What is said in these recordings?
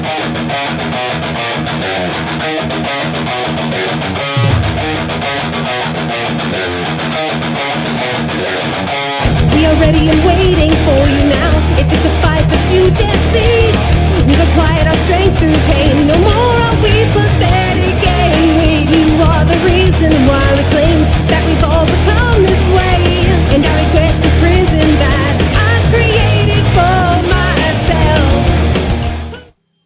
We are ready and waiting for you now. If it's a fight that you deceive, we've acquired our strength through pain. No more are we pathetic game. You are the reason why we claim that we've all become this way. And I regret this prison that I created for myself.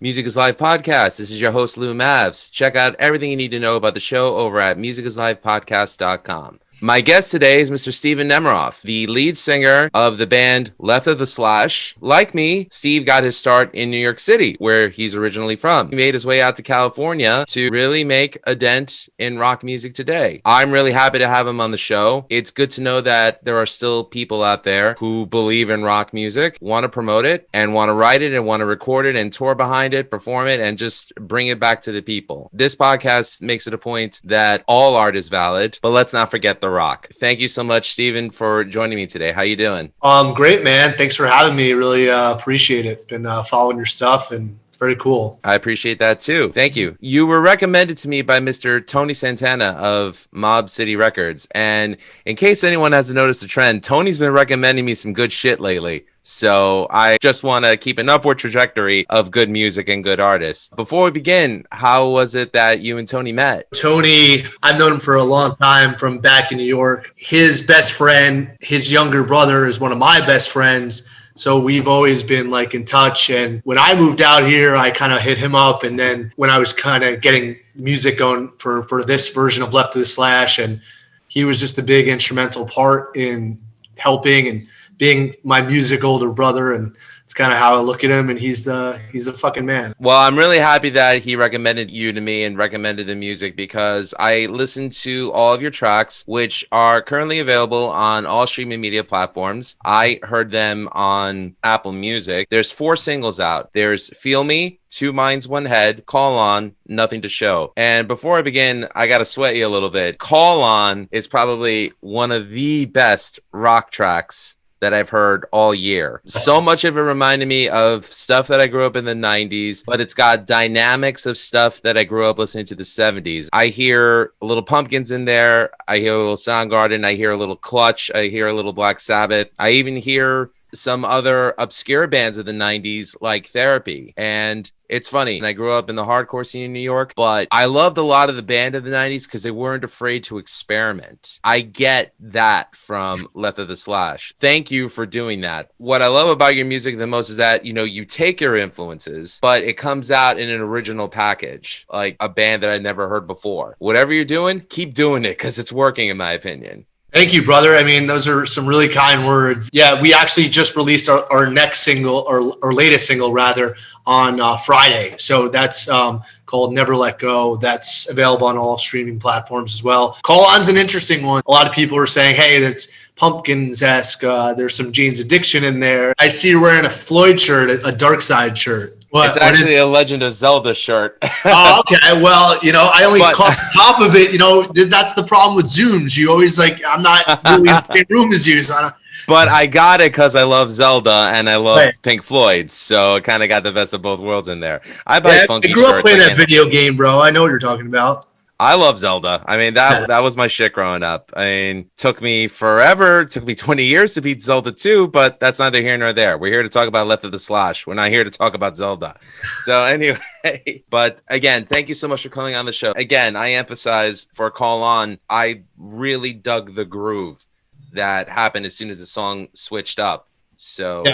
Music is Live podcast. This is your host, Lou Mavs. Check out everything you need to know about the show over at musicisLivePodcast.com. My guest today is Mr. Stephen Nemeroff, the lead singer of the band Left of the Slash. Like me, Steve got his start in New York City, where he's originally from. He made his way out to California to really make a dent in rock music today. I'm really happy to have him on the show. It's good to know that there are still people out there who believe in rock music, want to promote it, and want to write it, and want to record it, and tour behind it, perform it, and just bring it back to the people. This podcast makes it a point that all art is valid, but let's not forget the rock. Thank you so much, Stephen, for joining me today. How you doing? Great, man. Thanks for having me. Really appreciate it. Been following your stuff, and it's very cool. I appreciate that too. Thank you. You were recommended to me by Mr. Tony Santana of Mob City Records. And in case anyone hasn't noticed the trend, Tony's been recommending me some good shit lately. So I just want to keep an upward trajectory of good music and good artists. Before we begin, how was it that you and Tony met? Tony, I've known him for a long time from back in New York. His best friend, his younger brother, is one of my best friends. So we've always been like in touch. And when I moved out here, I kind of hit him up. And then when I was kind of getting music going for this version of Left of the Slash, and he was just a big instrumental part in helping and being my music older brother, and it's kind of how I look at him, and he's a fucking man. Well, I'm really happy that he recommended you to me and recommended the music, because I listened to all of your tracks, which are currently available on all streaming media platforms. I heard them on Apple Music. There's 4 singles out. There's Feel Me, Two Minds, One Head, Call On, Nothing to Show. And before I begin, I got to sweat you a little bit. Call On is probably one of the best rock tracks that I've heard all year. So much of it reminded me of stuff that I grew up in the 90s, but it's got dynamics of stuff that I grew up listening to the 70s. I hear a little Pumpkins in there. I hear a little Soundgarden. I hear a little Clutch. I hear a little Black Sabbath. I even hear some other obscure bands of the 90s like Therapy. And it's funny, and I grew up in the hardcore scene in New York, but I loved a lot of the band of the 90s because they weren't afraid to experiment. I get that from Left of the Slash. Thank you for doing that. What I love about your music the most is that, you know, you take your influences, but it comes out in an original package, like a band that I never heard before. Whatever you're doing, keep doing it because it's working, in my opinion. Thank you, brother. I mean, those are some really kind words. Yeah, we actually just released our next single, or latest single rather, on Friday. So that's called Never Let Go. That's available on all streaming platforms as well. Call On's an interesting one. A lot of people are saying, hey, that's Pumpkins-esque. There's some Jane's Addiction in there. I see you're wearing a Floyd shirt, a Dark Side shirt. It's actually a Legend of Zelda shirt. Oh, okay. Well, you know, I only caught the top of it. You know, that's the problem with Zooms. You always I'm not really in the same room as you. So But I got it because I love Zelda and I love Pink Floyd. So it kind of got the best of both worlds in there. I buy funky shirts. I grew up playing that video game, bro. I know what you're talking about. I love Zelda. I mean, that was my shit growing up. I mean, took me forever. Took me 20 years to beat Zelda 2, but that's neither here nor there. We're here to talk about Left of the Slash. We're not here to talk about Zelda. So anyway, but again, thank you so much for coming on the show. Again, I emphasize for Call On, I really dug the groove that happened as soon as the song switched up. So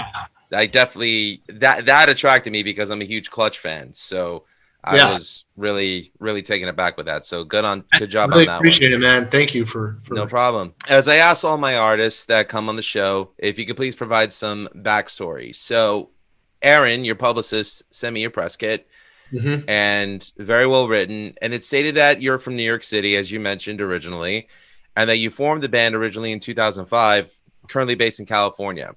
I definitely, that attracted me because I'm a huge Clutch fan. So I was really, really taken aback with that. So good job on that. Appreciate it, man. Thank you for no problem. As I ask all my artists that come on the show, if you could please provide some backstory. So Aaron, your publicist, sent me your press kit, and very well written. And it stated that you're from New York City, as you mentioned originally, and that you formed the band originally in 2005, currently based in California.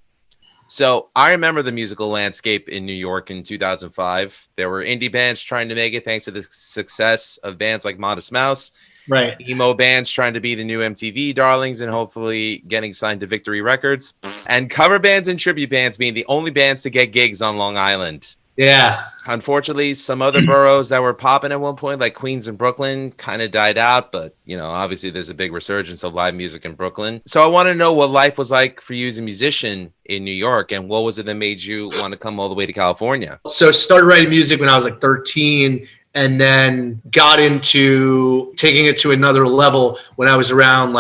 So I remember the musical landscape in New York in 2005. There were indie bands trying to make it thanks to the success of bands like Modest Mouse. Right. Emo bands trying to be the new MTV darlings and hopefully getting signed to Victory Records. And cover bands and tribute bands being the only bands to get gigs on Long Island. Yeah. Unfortunately, some other boroughs that were popping at one point, like Queens and Brooklyn, kind of died out. But, obviously there's a big resurgence of live music in Brooklyn. So I want to know what life was like for you as a musician in New York, and what was it that made you want to come all the way to California? So started writing music when I was like 13, and then got into taking it to another level when I was around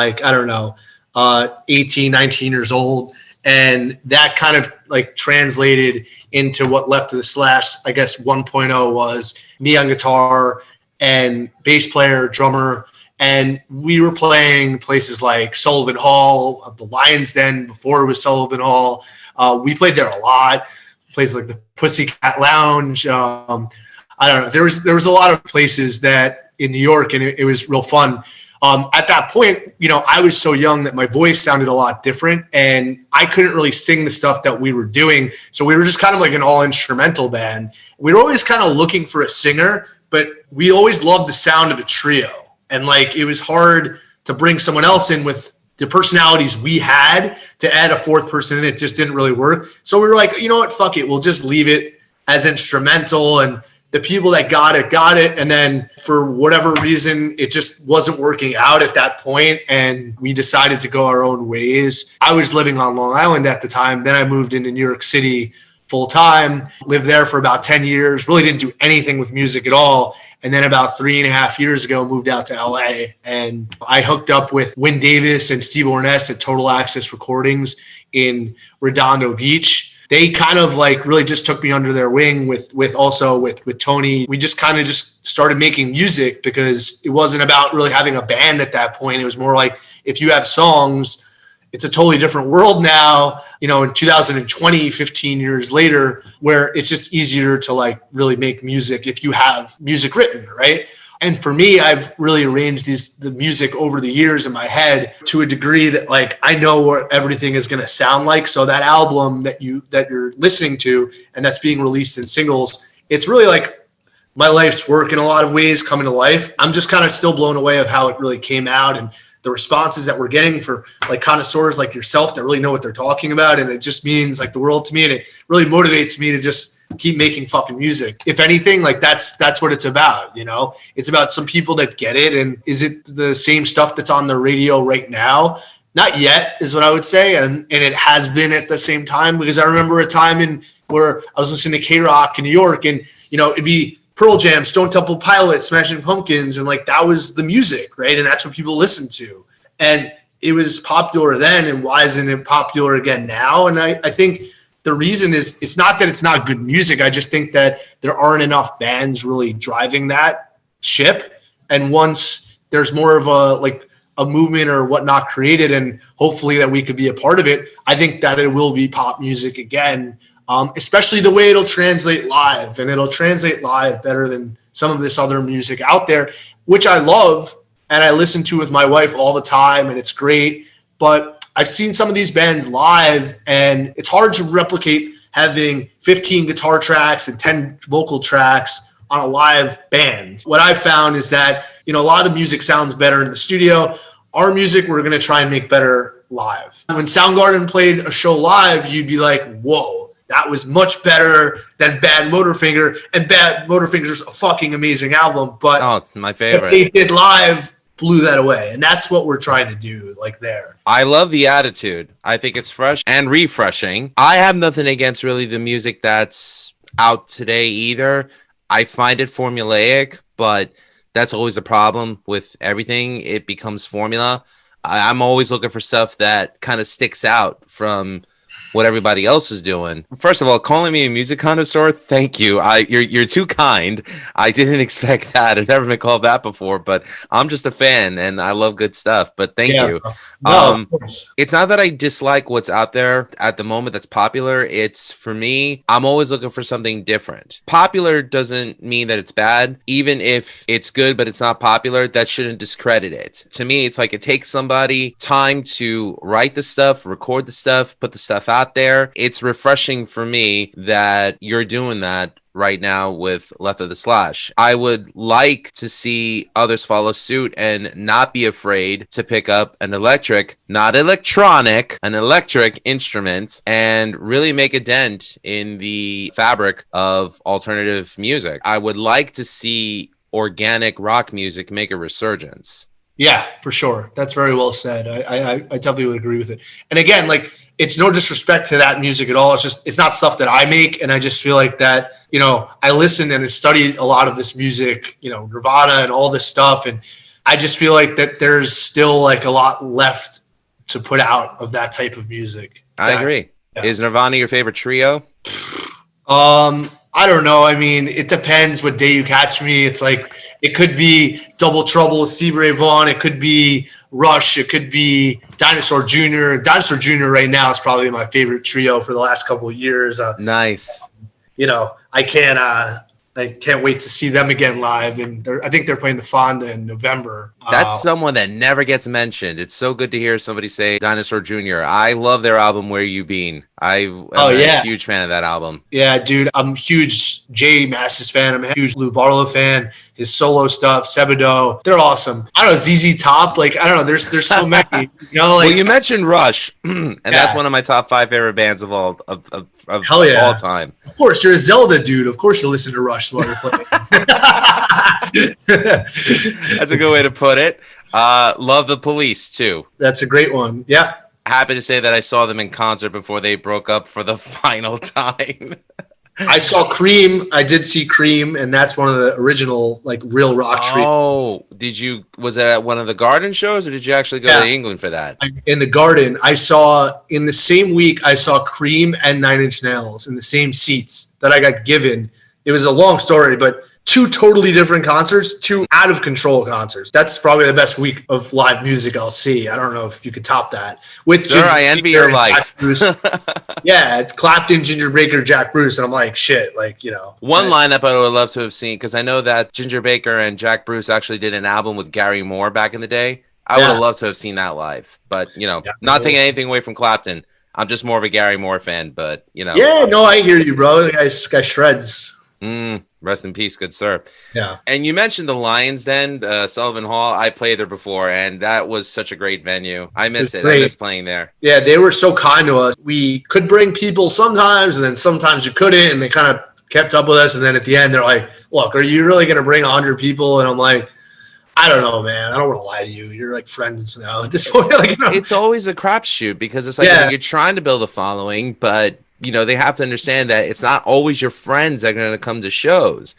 18, 19 years old. And that kind of translated into what Left of the Slash, I guess 1.0 was me on guitar and bass player, drummer. And we were playing places like Sullivan Hall, the Lions Den before it was Sullivan Hall. We played there a lot, places like the Pussycat Lounge. I don't know. There was a lot of places that in New York, and it was real fun. At that point, I was so young that my voice sounded a lot different, and I couldn't really sing the stuff that we were doing. So we were just kind of like an all instrumental band. We were always kind of looking for a singer, but we always loved the sound of a trio. And it was hard to bring someone else in with the personalities we had to add a fourth person in. It just didn't really work. So we were like, you know what, fuck it. We'll just leave it as instrumental, and the people that got it. And then for whatever reason, it just wasn't working out at that point, and we decided to go our own ways. I was living on Long Island at the time. Then I moved into New York City full time, lived there for about 10 years, really didn't do anything with music at all. And then about 3.5 years ago, moved out to LA, and I hooked up with Win Davis and Steve Ornest at Total Access Recordings in Redondo Beach. They kind of really just took me under their wing with Tony. We just kind of just started making music, because it wasn't about really having a band at that point. It was more like, if you have songs, it's a totally different world now, in 2020, 15 years later, where it's just easier to really make music if you have music written, right? And for me, I've really arranged the music over the years in my head to a degree that I know what everything is going to sound like. So that album that you're listening to and that's being released in singles, it's really my life's work in a lot of ways coming to life. I'm just kind of still blown away of how it really came out, and the responses that we're getting for connoisseurs like yourself that really know what they're talking about. And it just means the world to me, and it really motivates me to just keep making fucking music. If anything, that's what it's about. It's about some people that get it. And is it the same stuff that's on the radio right now? Not yet, is what I would say. And it has been at the same time, because I remember a time where I was listening to K-Rock in New York, and it'd be Pearl Jam, Stone Temple Pilots, Smashing Pumpkins, and that was the music, right? And that's what people listened to. And it was popular then, and why isn't it popular again now? And I think the reason is, it's not that it's not good music. I just think that there aren't enough bands really driving that ship. And once there's more of a movement or whatnot created, and hopefully that we could be a part of it, I think that it will be pop music again, especially the way it'll translate live. And it'll translate live better than some of this other music out there, which I love and I listen to with my wife all the time, and it's great. But I've seen some of these bands live, and it's hard to replicate having 15 guitar tracks and 10 vocal tracks on a live band. What I've found is that, a lot of the music sounds better in the studio. Our music, we're going to try and make better live. When Soundgarden played a show live, you'd be like, whoa, that was much better than Bad Motorfinger. And Bad Motorfinger's a fucking amazing album. But it's my favorite. What they did live blew that away. And that's what we're trying to do there. I love the attitude. I think it's fresh and refreshing. I have nothing against really the music that's out today either. I find it formulaic, but that's always the problem with everything. It becomes formula. I'm always looking for stuff that kind of sticks out from what everybody else is doing. First of all, calling me a music connoisseur, thank you. You're too kind. I didn't expect that. I've never been called that before, but I'm just a fan and I love good stuff. But thank you. No, of course. It's not that I dislike what's out there at the moment that's popular. It's, for me, I'm always looking for something different. Popular doesn't mean that it's bad. Even if it's good but it's not popular, that shouldn't discredit it. To me, it's it takes somebody time to write the stuff, record the stuff, put the stuff out there. It's refreshing for me that you're doing that right now with Left of the Slash. I would like to see others follow suit and not be afraid to pick up an electric, not electronic, an electric instrument and really make a dent in the fabric of alternative music. I would like to see organic rock music make a resurgence. Yeah, for sure. That's very well said. I definitely would agree with it. And again, like, it's no disrespect to that music at all. It's just, it's not stuff that I make. And I just feel like that, you know, I listened and studied a lot of this music, you know, Nirvana and all this stuff. And I just feel like that there's still like a lot left to put out of that type of music. I agree. Yeah. Is Nirvana your favorite trio? I don't know. I mean, it depends what day you catch me. It's like, it could be Double Trouble with Stevie Ray Vaughan. It could be Rush. It could be Dinosaur Jr. Dinosaur Jr. right now is probably my favorite trio for the last couple of years. Nice. You know, I can't wait to see them again live. And I think they're playing the Fonda in November. That's someone that never gets mentioned. It's so good to hear somebody say Dinosaur Jr. I love their album, Where You Been. I'm a huge fan of that album. Yeah, dude. I'm a huge Jay Mascis fan. I'm a huge Lou Barlow fan. His solo stuff, Sebado, they're awesome. I don't know, ZZ Top. Like, I don't know. There's so many. You know, like, well, you mentioned Rush, and that's one of my top 5 favorite bands of all all time. Of course, you're a Zelda dude. Of course, you listen to Rush while you're playing. That's a good way to put it. Love the Police too. That's a great one. Yeah. Happy to say that I saw them in concert before they broke up for the final time. I saw Cream. I did see Cream, and that's one of the original, like, real rock trees. Oh, was it at one of the Garden shows, or did you actually go to England for that? In the Garden. I saw, in the same week, I saw Cream and Nine Inch Nails in the same seats that I got given. It was a long story, but 2 totally different concerts, 2 out of control concerts. That's probably the best week of live music I'll see. I don't know if you could top that. With Sir, I envy your life. Yeah, Clapton, Ginger Baker, Jack Bruce, and I'm like, shit, like, you know. One lineup I would love to have seen, because I know that Ginger Baker and Jack Bruce actually did an album with Gary Moore back in the day. I would have loved to have seen that live. But, you know, not taking anything away from Clapton. I'm just more of a Gary Moore fan, but, you know. Yeah, no, I hear you, bro. The guy shreds. Rest in peace, good sir. Yeah. And you mentioned the Lions Den, Sullivan Hall. I played there before, and that was such a great venue. I miss it. I miss playing there. Yeah, they were so kind to us. We could bring people sometimes, and then sometimes you couldn't, and they kind of kept up with us. And then at the end, they're like, look, are you really going to bring 100 people? And I'm like, I don't know, man. I don't want to lie to you. You're like friends now at this point. Like, you know. It's always a crapshoot, because it's like, you know, you're trying to build a following, but you know, they have to understand that it's not always your friends that are going to come to shows.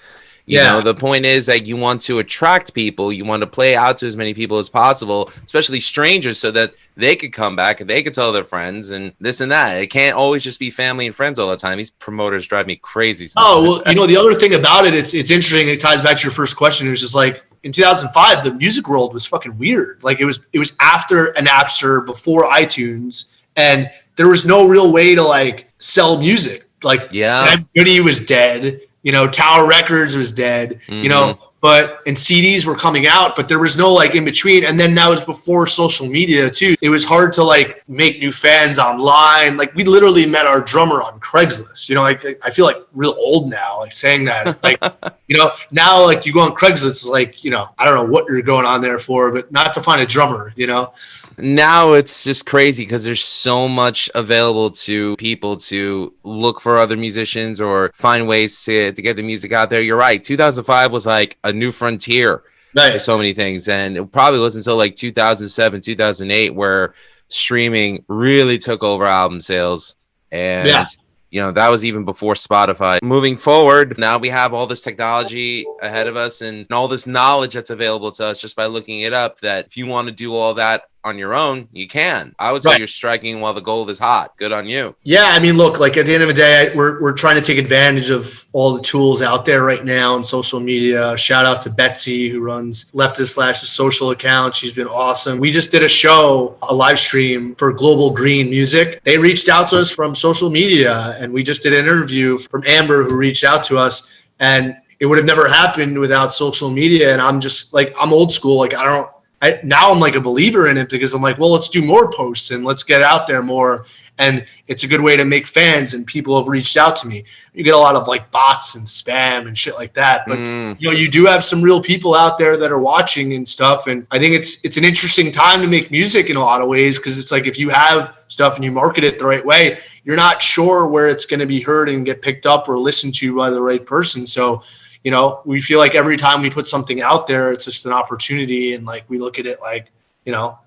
You know, the point is that you want to attract people. You want to play out to as many people as possible, especially strangers, so that they could come back and they could tell their friends and this and that. It can't always just be family and friends all the time. These promoters drive me crazy sometimes. Oh, well, you know, the other thing about it, it's interesting. It ties back to your first question. It was just like, in 2005, the music world was fucking weird. Like, it was after Napster, before iTunes, and there was no real way to, like, sell music. Like, Sam Goody was dead. You know, Tower Records was dead. You know, and CDs were coming out, but there was no, like, in between. And then that was before social media too. It was hard to, like, make new fans online. Like, we literally met our drummer on Craigslist. You know, like, I feel like real old now, like, saying that. Like, you know, now, like, you go on Craigslist, it's like, you know, I don't know what you're going on there for, but not to find a drummer, you know? Now it's just crazy because there's so much available to people to look for other musicians or find ways to get the music out there. You're right. 2005 was like a new frontier for so many things. And it probably wasn't until like 2007, 2008 where streaming really took over album sales. And you know, that was even before Spotify. Moving forward, now we have all this technology ahead of us and all this knowledge that's available to us just by looking it up, that if you want to do all that on your own, you can. I would say you're striking while the gold is hot. Good on you. Yeah, I mean, look, like, at the end of the day, we're trying to take advantage of all the tools out there right now on social media. Shout out to Betsy, who runs Leftist/'s social account. She's been awesome. We just did a live stream for Global Green Music. They reached out to us from social media, and we just did an interview from Amber, who reached out to us, and it would have never happened without social media. And I'm just like, I'm old school. Like, I don't now I'm like a believer in it because I'm like, well, let's do more posts and let's get out there more. And it's a good way to make fans, and people have reached out to me. You get a lot of like bots and spam and shit like that. But you know, you do have some real people out there that are watching and stuff. And I think it's an interesting time to make music in a lot of ways, because it's like if you have stuff and you market it the right way, you're not sure where it's going to be heard and get picked up or listened to by the right person. So, you know, we feel like every time we put something out there, it's just an opportunity, and like we look at it like, you know,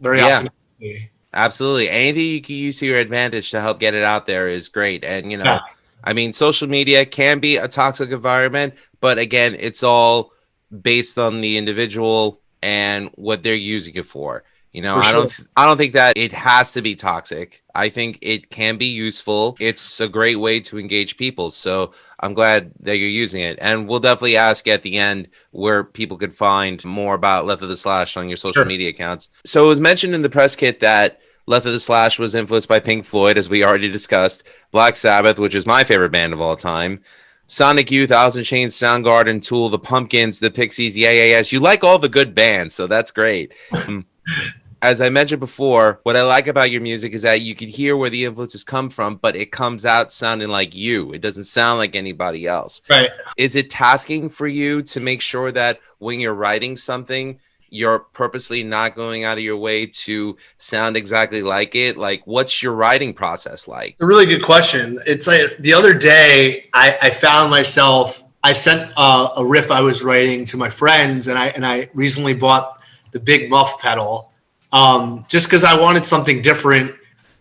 very optimistically. Absolutely. Anything you can use to your advantage to help get it out there is great. And, you know, I mean, social media can be a toxic environment, but again, it's all based on the individual and what they're using it for. You know, I don't think that it has to be toxic. I think it can be useful. It's a great way to engage people. So I'm glad that you're using it. And we'll definitely ask at the end where people could find more about Left of the Slash on your social media accounts. So it was mentioned in the press kit that Left of the Slash was influenced by Pink Floyd, as we already discussed, Black Sabbath, which is my favorite band of all time, Sonic Youth, Alice in Chains, Soundgarden, Tool, the Pumpkins, the Pixies, yes. You like all the good bands, so that's great. As I mentioned before, what I like about your music is that you can hear where the influences come from, but it comes out sounding like you. It doesn't sound like anybody else. Right. Is it tasking for you to make sure that when you're writing something, you're purposely not going out of your way to sound exactly like it? Like, what's your writing process like? It's a really good question. It's like the other day I found myself, I sent a riff I was writing to my friends, and I recently bought the Big Muff pedal. Just because I wanted something different.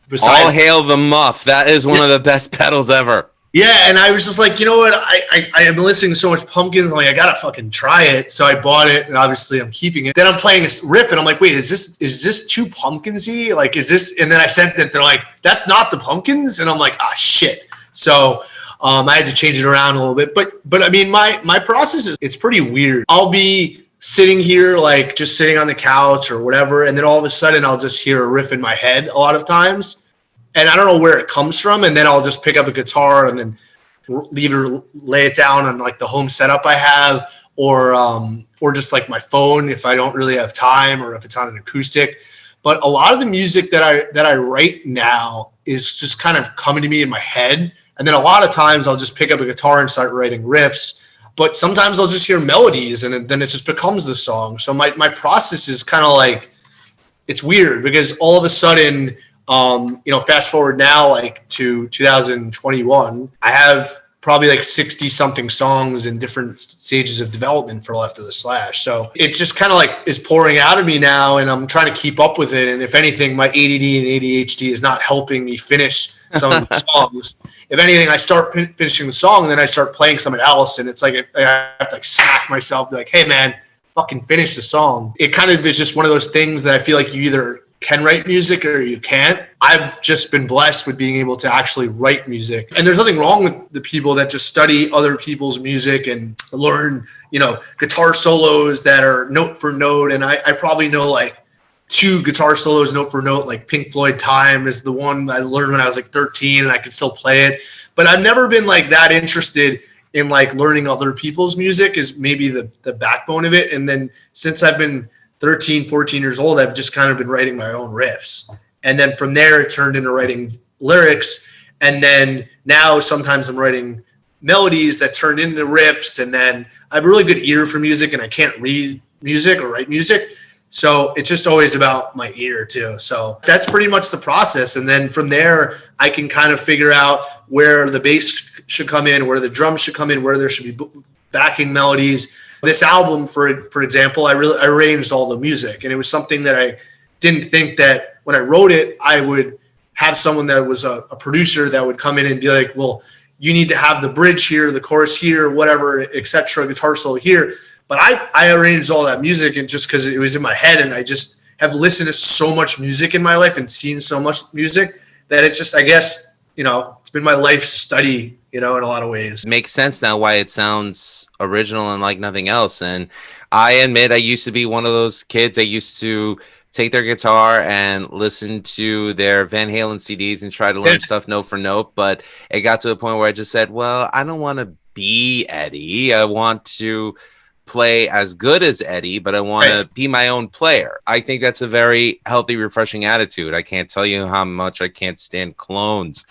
Besides, all hail the Muff. That is one of the best pedals ever. Yeah, and I was just like, you know what? I have been listening to so much Pumpkins. I'm like, I gotta fucking try it. So I bought it, and obviously I'm keeping it. Then I'm playing this riff, and I'm like, wait, is this too Pumpkinsy? Like, is this? And then I sent it. They're like, that's not the Pumpkins, and I'm like, ah, shit. So I had to change it around a little bit. But I mean, my process it's pretty weird. I'll be sitting here, like just sitting on the couch or whatever, and then all of a sudden I'll just hear a riff in my head a lot of times, and I don't know where it comes from, and then I'll just pick up a guitar and then lay it down on like the home setup I have, or just like my phone if I don't really have time, or if it's on an acoustic. But a lot of the music that I write now is just kind of coming to me in my head, and then a lot of times I'll just pick up a guitar and start writing riffs. But sometimes I'll just hear melodies, and then it just becomes the song. So my process is kind of like, it's weird because all of a sudden, you know, fast forward now like to 2021, I have probably like 60 something songs in different stages of development for Left of the Slash. So it just kind of like is pouring out of me now, and I'm trying to keep up with it. And if anything, my ADD and ADHD is not helping me finish some of the songs. If anything, I start finishing the song, and then I start playing something else, and it's like I have to like smack myself, be like, hey man, fucking finish the song. It kind of is just one of those things that I feel like you either can write music or you can't. I've just been blessed with being able to actually write music. And there's nothing wrong with the people that just study other people's music and learn, you know, guitar solos that are note for note. And I probably know like 2 guitar solos note for note, like Pink Floyd Time is the one I learned when I was like 13 and I could still play it. But I've never been like that interested in like learning other people's music is maybe the backbone of it. And then since I've been 13, 14 years old, I've just kind of been writing my own riffs. And then from there, it turned into writing lyrics. And then now sometimes I'm writing melodies that turn into riffs. And then I have a really good ear for music, and I can't read music or write music. So it's just always about my ear too. So that's pretty much the process. And then from there, I can kind of figure out where the bass should come in, where the drums should come in, where there should be backing melodies. This album, for example, I arranged all the music, and it was something that I didn't think that when I wrote it, I would have someone that was a producer that would come in and be like, well, you need to have the bridge here, the chorus here, whatever, etc., guitar solo here. But I arranged all that music, and just because it was in my head, and I just have listened to so much music in my life and seen so much music that it's just, I guess, you know, it's been my life study, you know, in a lot of ways. Makes sense now why it sounds original and like nothing else. And I admit I used to be one of those kids that used to take their guitar and listen to their Van Halen CDs and try to learn stuff note for note. But it got to a point where I just said, well, I don't want to be Eddie. I want to play as good as Eddie, but I want to be my own player. I think that's a very healthy, refreshing attitude. I can't tell you how much I can't stand clones.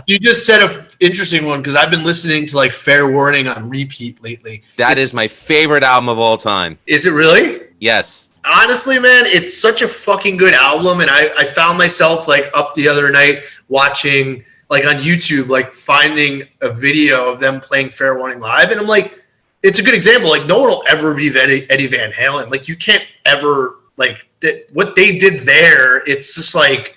you just said an interesting one, because I've been listening to like Fair Warning on repeat lately. That is my favorite album of all time. Is it really? Yes. Honestly, man, it's such a fucking good album. And I found myself like up the other night watching like on YouTube, like finding a video of them playing Fair Warning live. And I'm like, it's a good example. Like, no one will ever be Eddie Van Halen. Like, you can't ever, like, what they did there, it's just like,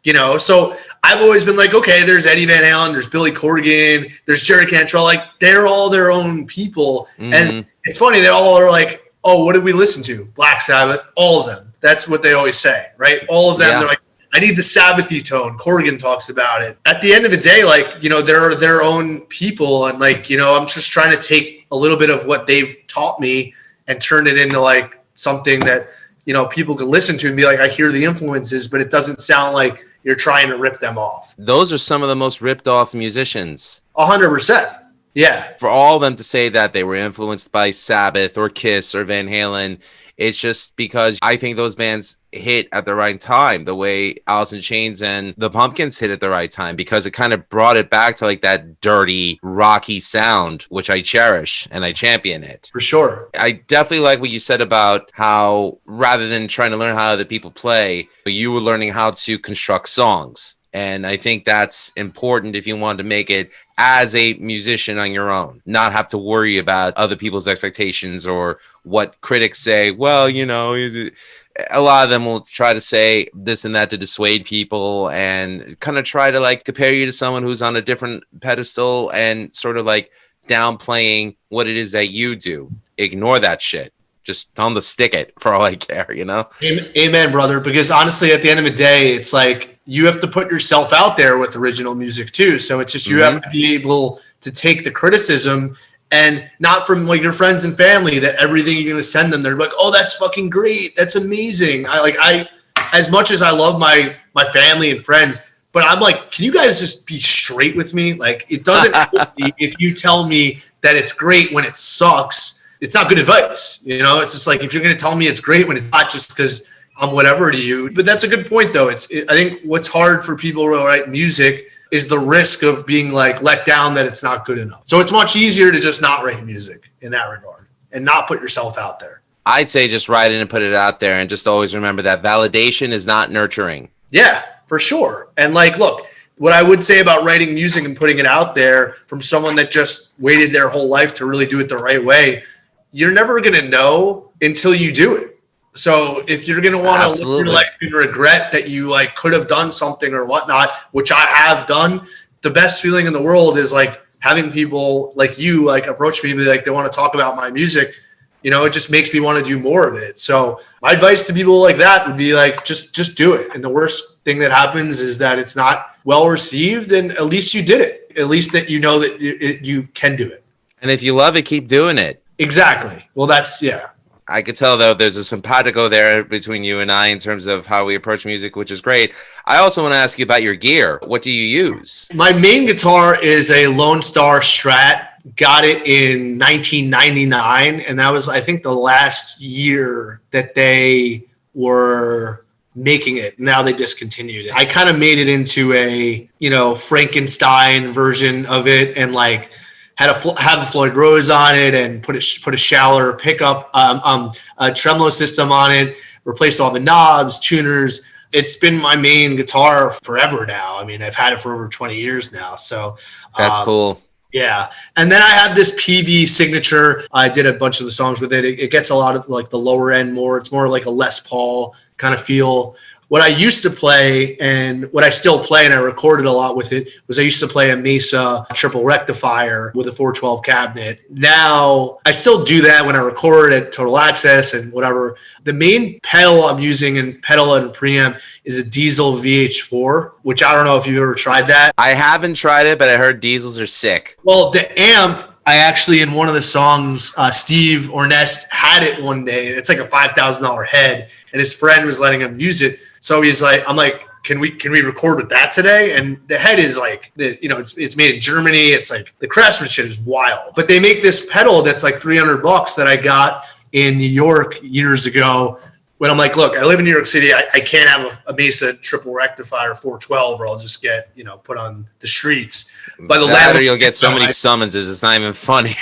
you know. So I've always been like, okay, there's Eddie Van Halen, there's Billy Corgan, there's Jerry Cantrell. Like, they're all their own people. Mm-hmm. And it's funny, they all are like, oh, what did we listen to? Black Sabbath, all of them. That's what they always say, right? All of them, they're like, I need the Sabbath-y tone. Corgan talks about it. At the end of the day, like, you know, they're their own people. And, like, you know, I'm just trying to take a little bit of what they've taught me and turn it into, like, something that, you know, people can listen to and be like, I hear the influences, but it doesn't sound like you're trying to rip them off. Those are some of the most ripped off musicians. 100%. Yeah. For all of them to say that they were influenced by Sabbath or Kiss or Van Halen, it's just because I think those bands hit at the right time, the way Alice in Chains and the Pumpkins hit at the right time, because it kind of brought it back to like that dirty, rocky sound, which I cherish and I champion it. For sure. I definitely like what you said about how rather than trying to learn how other people play, you were learning how to construct songs. And I think that's important if you want to make it as a musician on your own, not have to worry about other people's expectations or what critics say. Well, you know, a lot of them will try to say this and that to dissuade people and kind of try to like compare you to someone who's on a different pedestal and sort of like downplaying what it is that you do. Ignore that shit. Just tell them to stick it for all I care, you know? Amen, brother. Because honestly, at the end of the day, it's like you have to put yourself out there with original music too. So it's just you have to be able to take the criticism, and not from like your friends and family that everything you're going to send them, they're like, oh, that's fucking great. That's amazing. I as much as I love my family and friends, but I'm like, can you guys just be straight with me? Like, it doesn't help me if you tell me that it's great when it sucks. It's not good advice, you know. It's just like if you're going to tell me it's great when it's not, just because I'm whatever to you. But that's a good point, though. I think what's hard for people who write music is the risk of being like let down that it's not good enough. So it's much easier to just not write music in that regard and not put yourself out there. I'd say just write it and put it out there, and just always remember that validation is not nurturing. Yeah, for sure. And like, look, what I would say about writing music and putting it out there from someone that just waited their whole life to really do it the right way, you're never going to know until you do it. So if you're going to want to live your life and regret that you like could have done something or whatnot, which I have done, the best feeling in the world is like having people like you like approach me and be like, they want to talk about my music. You know, it just makes me want to do more of it. So my advice to people like that would be like, just do it. And the worst thing that happens is that it's not well received, and at least you did it. At least that you know that you can do it. And if you love it, keep doing it. Exactly. Well, that's, yeah. I could tell, though, there's a simpatico there between you and I in terms of how we approach music, which is great. I also want to ask you about your gear. What do you use? My main guitar is a Lone Star Strat. Got it in 1999, and that was, I think, the last year that they were making it. Now they discontinued it. I kind of made it into a, you know, Frankenstein version of it, and like had a Floyd Rose on it, and put a Schaller pickup, a tremolo system on it, replaced all the knobs, tuners. It's been my main guitar forever now. I mean, I've had it for over 20 years now. So that's cool. Yeah. And then I have this PV Signature. I did a bunch of the songs with it. It gets a lot of like the lower end more. It's more like a Les Paul kind of feel. What I used to play, and what I still play, and I recorded a lot with it, was I used to play a Mesa triple rectifier with a 412 cabinet. Now, I still do that when I record at Total Access and whatever. The main pedal I'm using in pedal and preamp is a Diesel VH4, which I don't know if you've ever tried that. I haven't tried it, but I heard Diesels are sick. Well, the amp, I actually, in one of the songs, Steve Ornest had it one day. It's like a $5,000 head, and his friend was letting him use it. So he's like, I'm like, can we record with that today? And the head is like, it's made in Germany. It's like the craftsmanship is wild. But they make this pedal that's like $300 that I got in New York years ago. When I'm like, look, I live in New York City. I can't have a Mesa triple rectifier 412, or I'll just get put on the streets. By the or you'll get so many summonses, it's not even funny.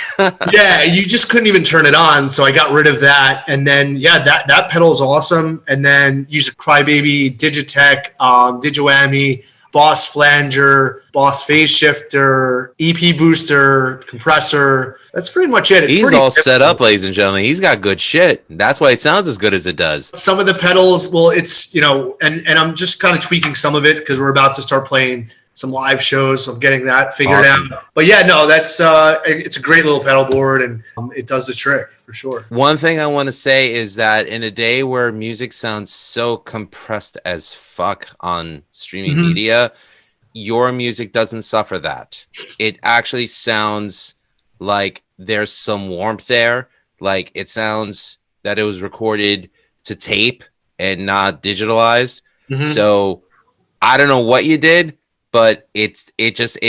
Yeah, you just couldn't even turn it on, so I got rid of that. And then that pedal is awesome. And then use a Crybaby, Digitech, Digimami, Boss Flanger, Boss Phase Shifter, EP Booster, Compressor. That's pretty much it. He's all set up, ladies and gentlemen. He's got good shit. That's why it sounds as good as it does. Some of the pedals, well, it's, and I'm just kind of tweaking some of it because we're about to start playing some live shows. So I'm getting that figured out. But yeah, no, that's it's a great little pedal board, and it does the trick for sure. One thing I want to say is that in a day where music sounds so compressed as fuck on streaming media, your music doesn't suffer that. It actually sounds like there's some warmth there. Like it sounds that it was recorded to tape and not digitalized. So I don't know what you did, but it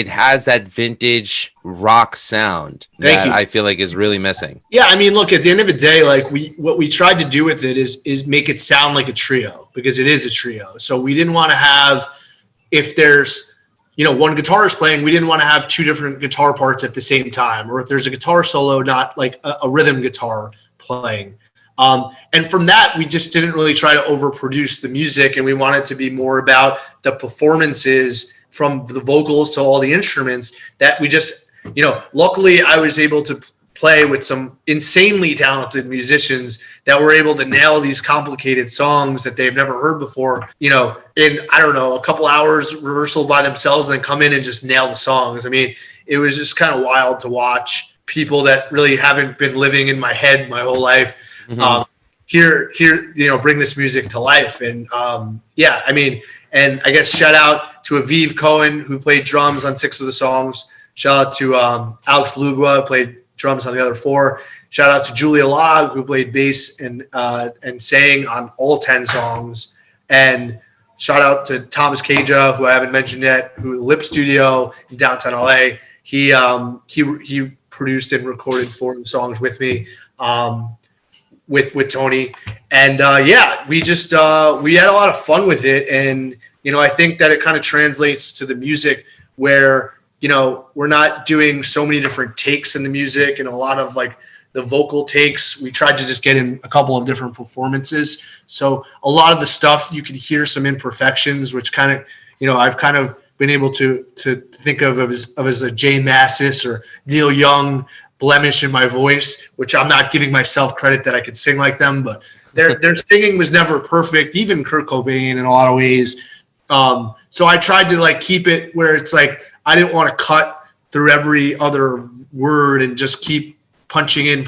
has that vintage rock sound that I feel like is really missing. Yeah, I mean, look, at the end of the day, like what we tried to do with it is make it sound like a trio, because it is a trio. So we didn't want to have, if there's one guitarist playing, we didn't want to have two different guitar parts at the same time, or if there's a guitar solo, not like a rhythm guitar playing. And from that, we just didn't really try to overproduce the music, and we wanted to be more about the performances from the vocals to all the instruments that we just, luckily I was able to play with some insanely talented musicians that were able to nail these complicated songs that they've never heard before, in, I don't know, a couple hours rehearsal by themselves, and then come in and just nail the songs. I mean, it was just kind of wild to watch people that really haven't been living in my head my whole life, here, bring this music to life. And and I guess shout out to Aviv Cohen, who played drums on 6 of the songs. Shout out to Alex Lugua, who played drums on the other 4. Shout out to Julia Log, who played bass and sang on all 10 songs. And shout out to Thomas Caja, who I haven't mentioned yet, who Lip Studio in downtown LA. He produced and recorded 4 of the songs with me, with Tony. And we just we had a lot of fun with it. And I think that it kind of translates to the music where we're not doing so many different takes in the music, and a lot of like the vocal takes, we tried to just get in a couple of different performances. So a lot of the stuff you can hear some imperfections, which kind of, I've kind of been able to think of as a Jay Massis or Neil Young blemish in my voice, which I'm not giving myself credit that I could sing like them, but their singing was never perfect, even Kurt Cobain in a lot of ways. So I tried to like keep it where it's like, I didn't want to cut through every other word and just keep punching in,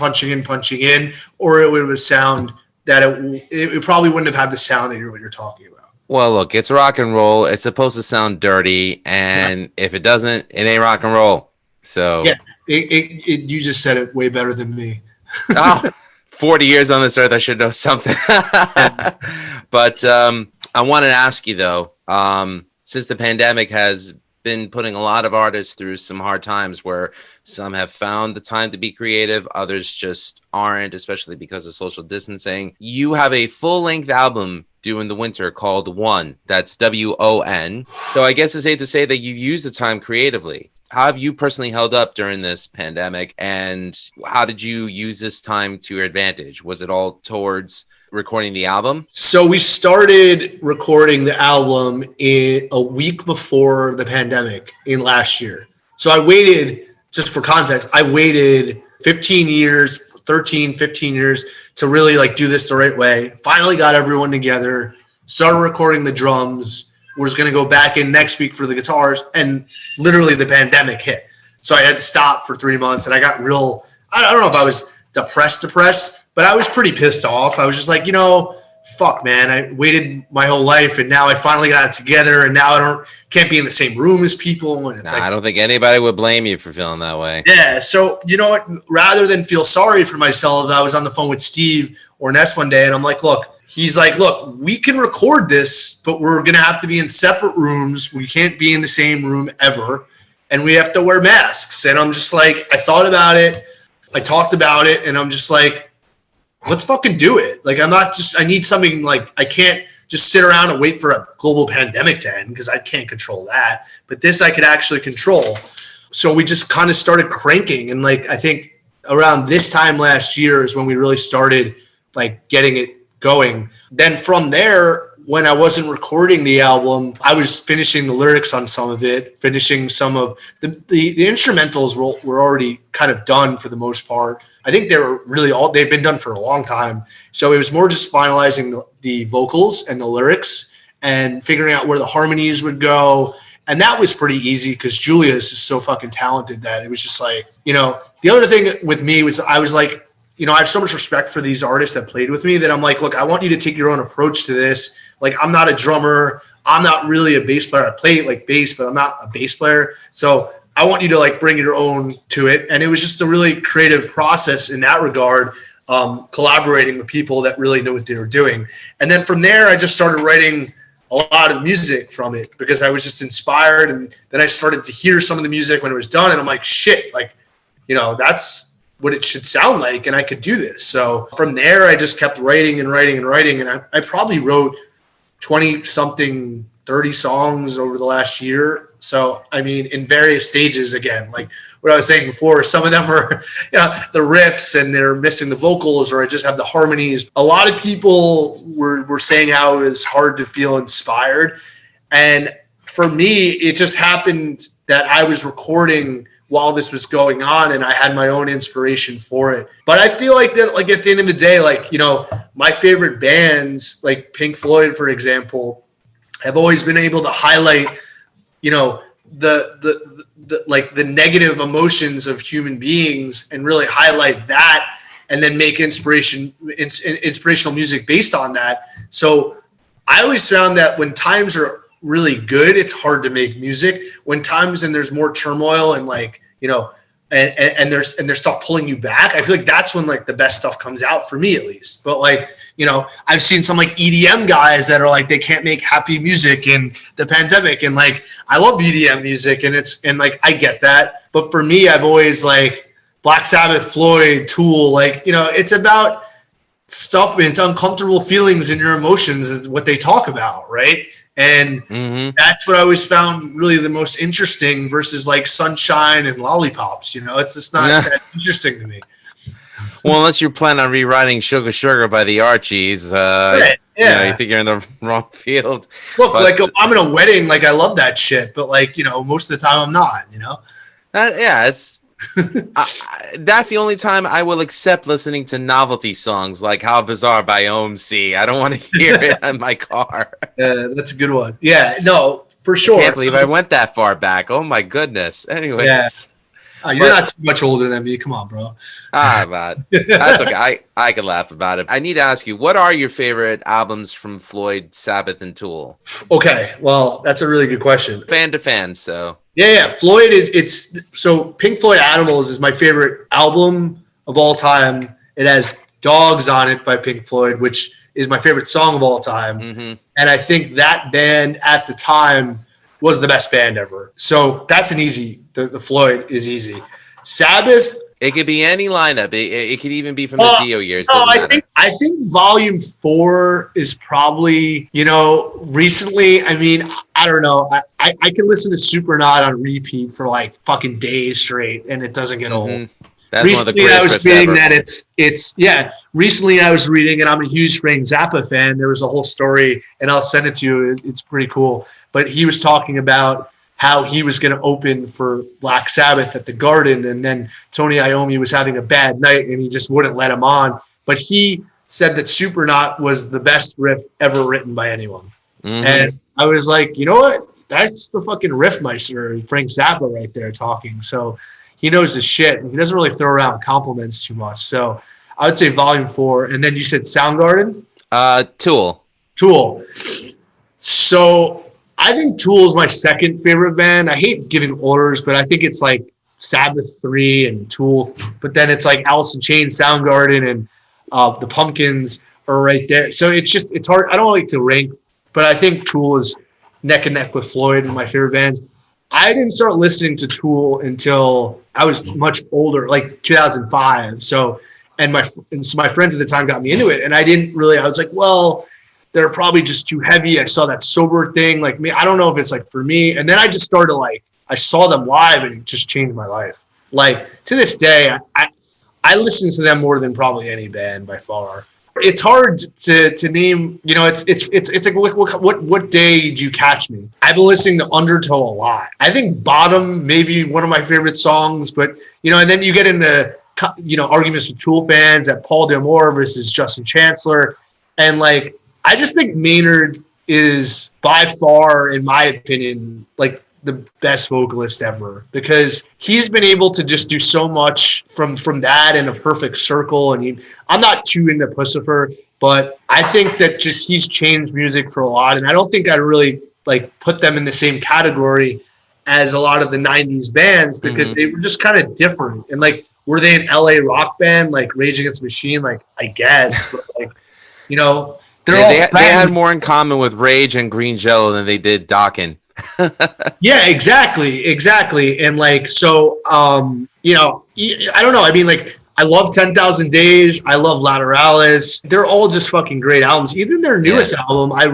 or it would sound that it probably wouldn't have had the sound that you're talking about. Well, look, it's rock and roll. It's supposed to sound dirty, and if it doesn't, it ain't rock and roll. So yeah, you just said it way better than me. 40 years on this earth, I should know something. But I want to ask you though, since the pandemic has been putting a lot of artists through some hard times where some have found the time to be creative, others just aren't, especially because of social distancing. You have a full-length album due in the winter called One. That's WON. So I guess it's safe to say that you used the time creatively. How have you personally held up during this pandemic, and how did you use this time to your advantage? Was it all towards recording the album? So we started recording the album in a week before the pandemic in last year. So I waited, just for context, I waited 15 years to really like do this the right way. Finally got everyone together, started recording the drums, was going to go back in next week for the guitars, and literally the pandemic hit. So I had to stop for 3 months, and I got real, I don't know if I was depressed, but I was pretty pissed off. I was just like, fuck, man, I waited my whole life, and now I finally got it together, and now I can't be in the same room as people. And it's I don't think anybody would blame you for feeling that way. Yeah. So, you know what, rather than feel sorry for myself, I was on the phone with Steve or Ness one day, and I'm like, look, he's like, look, we can record this, but we're going to have to be in separate rooms. We can't be in the same room ever. And we have to wear masks. And I'm just like, I thought about it. I talked about it. And I'm just like, let's fucking do it. Like, I need something, like, I can't just sit around and wait for a global pandemic to end because I can't control that. But this I could actually control. So we just kind of started cranking. And like, I think around this time last year is when we really started like getting it going. Then from there, when I wasn't recording the album, I was finishing the lyrics on some of it, finishing some of the instrumentals were already kind of done for the most part. I think they've been done for a long time. So it was more just finalizing the vocals and the lyrics and figuring out where the harmonies would go. And that was pretty easy because Julia is just so fucking talented that it was just like, the other thing with me was I was like, I have so much respect for these artists that played with me that I'm like, look, I want you to take your own approach to this. Like, I'm not a drummer. I'm not really a bass player. I play like bass, but I'm not a bass player. So I want you to like bring your own to it. And it was just a really creative process in that regard, collaborating with people that really knew what they were doing. And then from there, I just started writing a lot of music from it because I was just inspired. And then I started to hear some of the music when it was done. And I'm like, shit, like, that's what it should sound like, and I could do this. So from there, I just kept writing and writing and writing, and I probably wrote 20-something, 30 songs over the last year. So, I mean, in various stages, again, like what I was saying before, some of them are, the riffs and they're missing the vocals, or I just have the harmonies. A lot of people were saying how it was hard to feel inspired. And for me, it just happened that I was recording while this was going on, and I had my own inspiration for it. But I feel like that, like at the end of the day, like, my favorite bands, like Pink Floyd, for example, have always been able to highlight, the negative emotions of human beings and really highlight that, and then make inspirational music based on that. So I always found that when times are really good, it's hard to make music. When times and there's more turmoil and like, and there's stuff pulling you back, I feel like that's when like the best stuff comes out, for me at least. But like, I've seen some like EDM guys that are like, they can't make happy music in the pandemic. And like, I love EDM music and like, I get that. But for me, I've always like Black Sabbath, Floyd, Tool, like, it's about stuff. It's uncomfortable feelings and your emotions is what they talk about. Right. And that's what I always found really the most interesting versus like sunshine and lollipops. It's just not that interesting to me. Well, unless you plan on rewriting Sugar Sugar by the Archies, right. Yeah. You think you're in the wrong field. Look, like I'm in a wedding, like I love that shit, but like, most of the time I'm not, it's that's the only time I will accept listening to novelty songs like How Bizarre by OMC. I don't want to hear it in my car. Yeah, that's a good one. Yeah, no, for sure. I can't believe I went that far back. Oh my goodness. Anyways. Yeah. You're not too much older than me. Come on, bro. Man. That's okay. I can laugh about it. I need to ask you, what are your favorite albums from Floyd, Sabbath, and Tool? Okay, well, that's a really good question. Fan to fan, so. Yeah. Floyd so Pink Floyd Animals is my favorite album of all time. It has Dogs on it by Pink Floyd, which is my favorite song of all time. Mm-hmm. And I think that band at the time was the best band ever. So that's an easy, the Floyd is easy. Sabbath. It could be any lineup. It could even be from the Dio years. I think Volume 4 is probably, recently, I mean, I don't know. I can listen to Supernaut on repeat for like fucking days straight and it doesn't get old. That's recently, one of the I was greatest reading ever. that recently I was reading, and I'm a huge Frank Zappa fan. There was a whole story, and I'll send it to you. It's pretty cool. But he was talking about how he was going to open for Black Sabbath at the Garden, and then Tony Iommi was having a bad night, and he just wouldn't let him on. But he said that Supernaut was the best riff ever written by anyone. Mm-hmm. And I was like, you know what? That's the fucking riffmeister, Frank Zappa right there talking. So he knows his shit, and he doesn't really throw around compliments too much. So I would say Volume 4. And then you said Soundgarden? Tool. So I think Tool is my second favorite band. I hate giving orders, but I think it's like Sabbath 3 and Tool. But then it's like Alice in Chains, Soundgarden, and the Pumpkins, are right there. So it's hard. I don't like to rank, but I think Tool is neck and neck with Floyd and my favorite bands. I didn't start listening to Tool until I was much older, like 2005. So my friends at the time got me into it, and I was like, well, they're probably just too heavy. I saw that sober thing, like me. I don't know if it's like for me. And then I just started I saw them live, and it just changed my life. Like to this day, I listen to them more than probably any band by far. It's hard to name, it's like what day do you catch me? I've been listening to Undertow a lot. I think Bottom may be one of my favorite songs, but and then you get into arguments with Tool fans at Paul D'Amour versus Justin Chancellor, and I just think Maynard is by far, in my opinion, the best vocalist ever, because he's been able to just do so much from that in A Perfect Circle. And I'm not too into Pussifer, but I think that just he's changed music for a lot. And I don't think I really put them in the same category as a lot of the 90s bands, because they were just kind of different. And were they an LA rock band like Rage Against the Machine? I guess, but they had more in common with Rage and Green Jello than they did Dokken. Yeah, exactly. And so, I don't know. I mean, I love 10,000 Days. I love Lateralis. They're all just fucking great albums. Even their newest album, I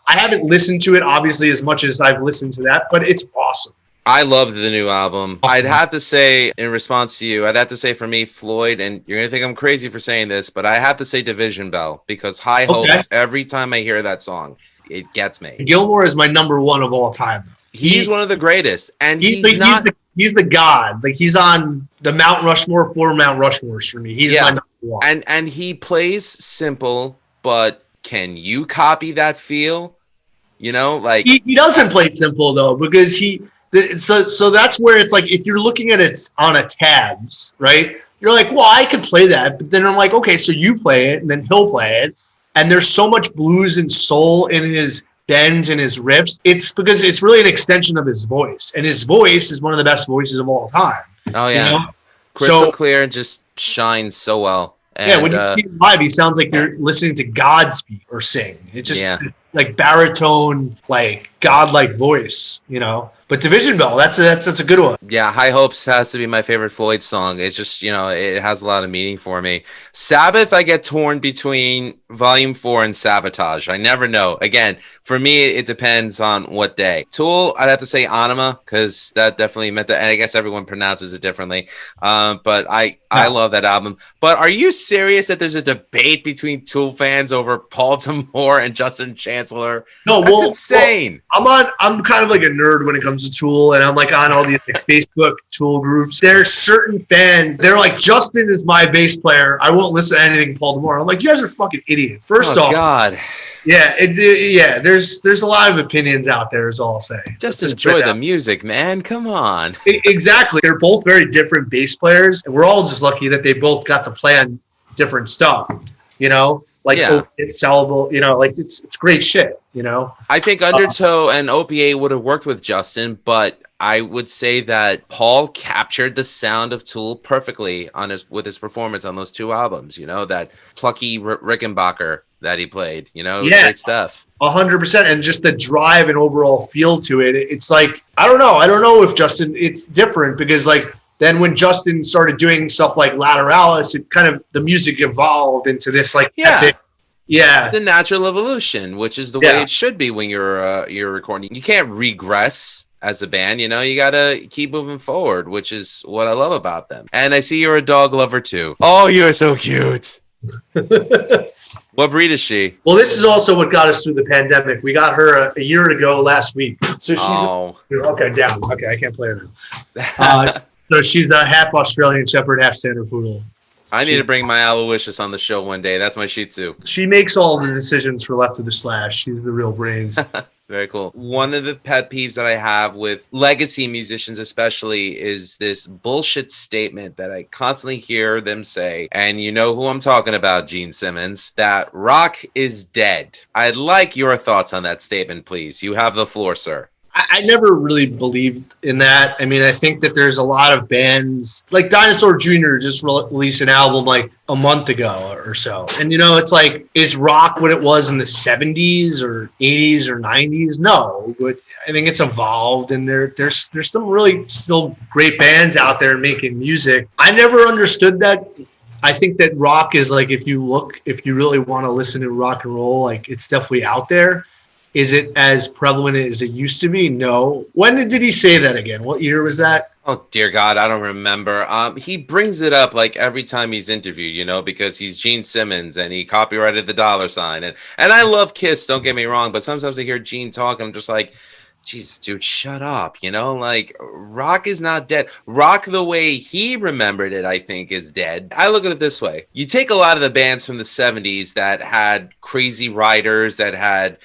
haven't listened to it obviously as much as I've listened to that, but it's awesome. I love the new album. I'd have to say, in response to you, for me, Floyd, and you're going to think I'm crazy for saying this, but I have to say Division Bell, because High Hopes, every time I hear that song, it gets me. Gilmour is my number one of all time. He's one of the greatest, and he's the god. He's on the Mount Rushmore, 4 Mount Rushmores for me. He's my number one. And he plays simple, but can you copy that feel? He doesn't play simple though, because so that's where it's if you're looking at it on a tabs, right? You're like, well, I could play that, but then I'm like, okay, so you play it, and then he'll play it. And there's so much blues and soul in his bends and his riffs. It's because it's really an extension of his voice. And his voice is one of the best voices of all time. Oh, yeah. Crystal clear and just shines so well. And, when you see him live, he sounds like you're listening to God speak or sing. It's just baritone, godlike voice, But Division Bell, that's a good one. Yeah, High Hopes has to be my favorite Floyd song. It's just, it has a lot of meaning for me. Sabbath, I get torn between Volume 4 and Sabotage. I never know. Again, for me, it depends on what day. Tool, I'd have to say Anima, because that definitely meant that, and I guess everyone pronounces it differently. But I love that album. But are you serious that there's a debate between Tool fans over Paul D'Amour and Justin Chancellor? No, that's insane. Well, I'm kind of like a nerd when it comes to Tool, and I'm on all these Facebook Tool groups. There's certain fans, they're like, Justin is my bass player. I won't listen to anything Paul D'Amour. I'm like, you guys are fucking idiots. First off, God. Yeah, there's a lot of opinions out there, is all I'll say. Just enjoy the music, man. Come on. Exactly. They're both very different bass players, and we're all just lucky that they both got to play on different stuff. It's sellable, it's great shit, I think Undertow and OPA would have worked with Justin, but I would say that Paul captured the sound of Tool perfectly with his performance on those 2 albums, that plucky Rickenbacker that he played, great stuff. 100%. And just the drive and overall feel to it. It's I don't know if Justin, it's different, because then when Justin started doing stuff like Lateralis, it kind of, the music evolved into this epic, the natural evolution, which is the way it should be when you're recording. You can't regress as a band, you gotta keep moving forward, which is what I love about them. And I see you're a dog lover too. Oh, you're so cute. What breed is she? Well, this is also what got us through the pandemic. We got her a year ago last week. So she's okay, down. Okay, I can't play her now. So she's a half Australian Shepherd, half Standard Poodle. I need to bring my Aloysius on the show one day. That's my Shih Tzu. She makes all the decisions for Left of the Slash. She's the real brains. Very cool. One of the pet peeves that I have with legacy musicians especially is this bullshit statement that I constantly hear them say, and you know who I'm talking about, Gene Simmons, that rock is dead. I'd like your thoughts on that statement, please. You have the floor, sir. I never really believed in that. I mean, I think that there's a lot of bands like Dinosaur Jr. just released an album like a month ago or so. And, it's like, is rock what it was in the 70s or 80s or 90s? No, but I think it's evolved, and there's some really still great bands out there making music. I never understood that. I think that rock is like, if you really want to listen to rock and roll, like it's definitely out there. Is it as prevalent as it used to be? No. When did he say that again? What year was that? Oh, dear God, I don't remember. He brings it up like every time he's interviewed, because he's Gene Simmons and he copyrighted the $. And I love Kiss, don't get me wrong, but sometimes I hear Gene talk and I'm just like, Jesus, dude, shut up. Like rock is not dead. Rock, the way he remembered it, I think, is dead. I look at it this way. You take a lot of the bands from the 70s that had crazy writers, that had,